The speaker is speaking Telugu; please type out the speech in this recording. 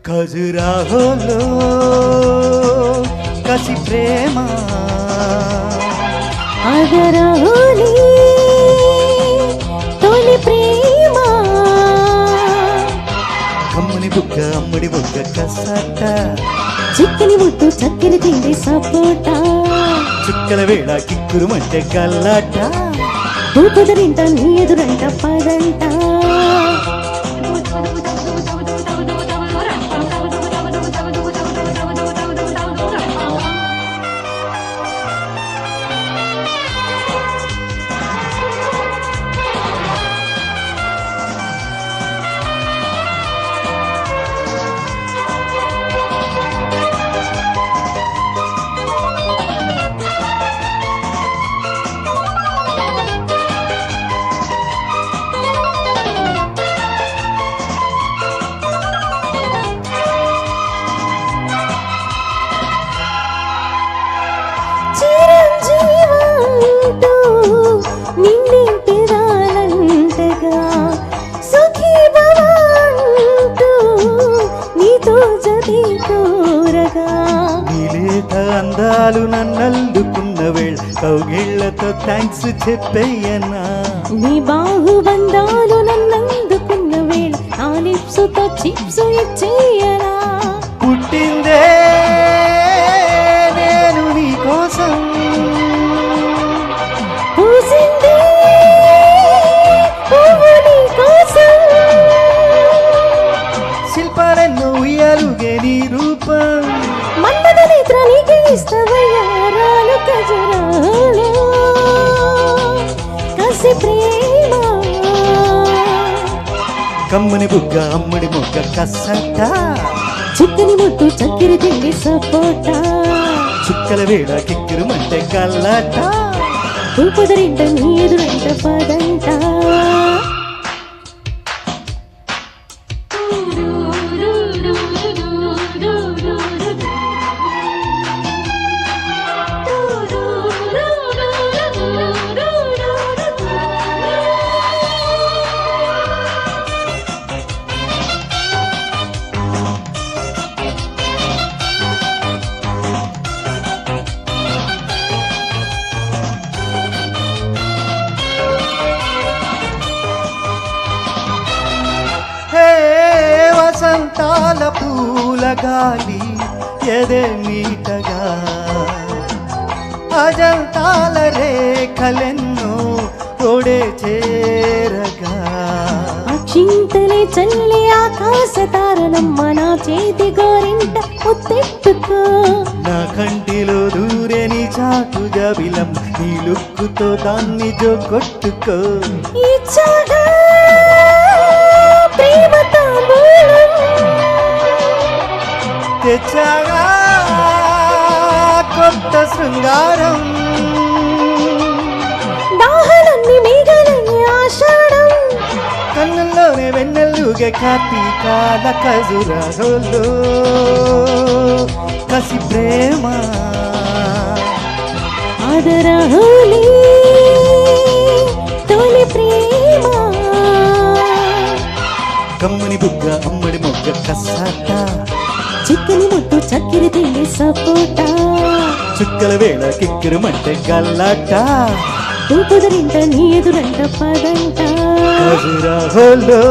ఖజురాహోలో కసి ప్రేమ అగరహోలీ తొలి ప్రేమ కమ్మని బుగ్గ అమ్మడి బుగ్గ కసట చిక్కని ముద్దు చక్కెర తిండి సపోటా చుక్కల వేళ కిక్కురుమంటే గల్లాట భూపదరింట నీ ఎదురంట పదంట చిరంజీవంటూ నిన్నింటిరాలంటగా సుఖీ భవంటూ నీతో జతి కోరగా నీలేత అందాలు నన్నల్లుకున్న వేళ కౌగిళ్లతో థ్యాంక్స్ చెప్పయ్యనా నీ బాహుబంధాలు నన్నందుకున్న వేళ ఆ లిప్సుతో చిప్స్ ఇచ్చేయరా పుట్టిందే నేను నీ కోసం పూసిందే పువ్వు నీ కోసం శిల్పాలెన్నో ఉయ్యాలుగే నీ రూపం మన్మథ నేత్ర నీకే ఇస్తవయ్యారాలు కజరాలు కసి ప్రేమ కమ్మని బుగ్గ అమ్మడి మొగ్గ కసట చిక్కని ముట్టు చక్కెర తిండి సపోటా చుక్కల వేళ కిక్కురుమంటే గల్లాట భూపదరింట నీ ఎదురంట పదంట హే వసంతాల పూల గాలి ఎదే మీటగా అజంతాల రేఖలెన్నో తోడే చేరగా అక్షింతలే చల్లి ఆకాశ తారలమ్మ నా చేతి గోరింట ముత్తెట్టుకో నా కంటిలో దూరేని చాటు జబిలం నీ లుక్కుతో దాన్ని జోకొట్టుకో ఇచ్చగా ప్రేమ తాంబూలం తెచ్చగా కొత్త శృంగారం దాహలన్నీ మేఘలన్నీ ఆషాఢం కన్నుల్లోనే వెన్నెల్లుగే కార్తీకాల ఖజురాహోలో కసి ప్రేమ అదరహోలీ తొలి ప్రేమ కమ్మని బుగ్గ అమ్మడి మొగ్గ కసట చిక్కని ముట్టు చక్కెర తిండి సపోటా చుక్కల వేళ కిక్కురుమంటే గల్లాట భూపదరింట నీ ఎదురంట పదంట ఖజురాహోలో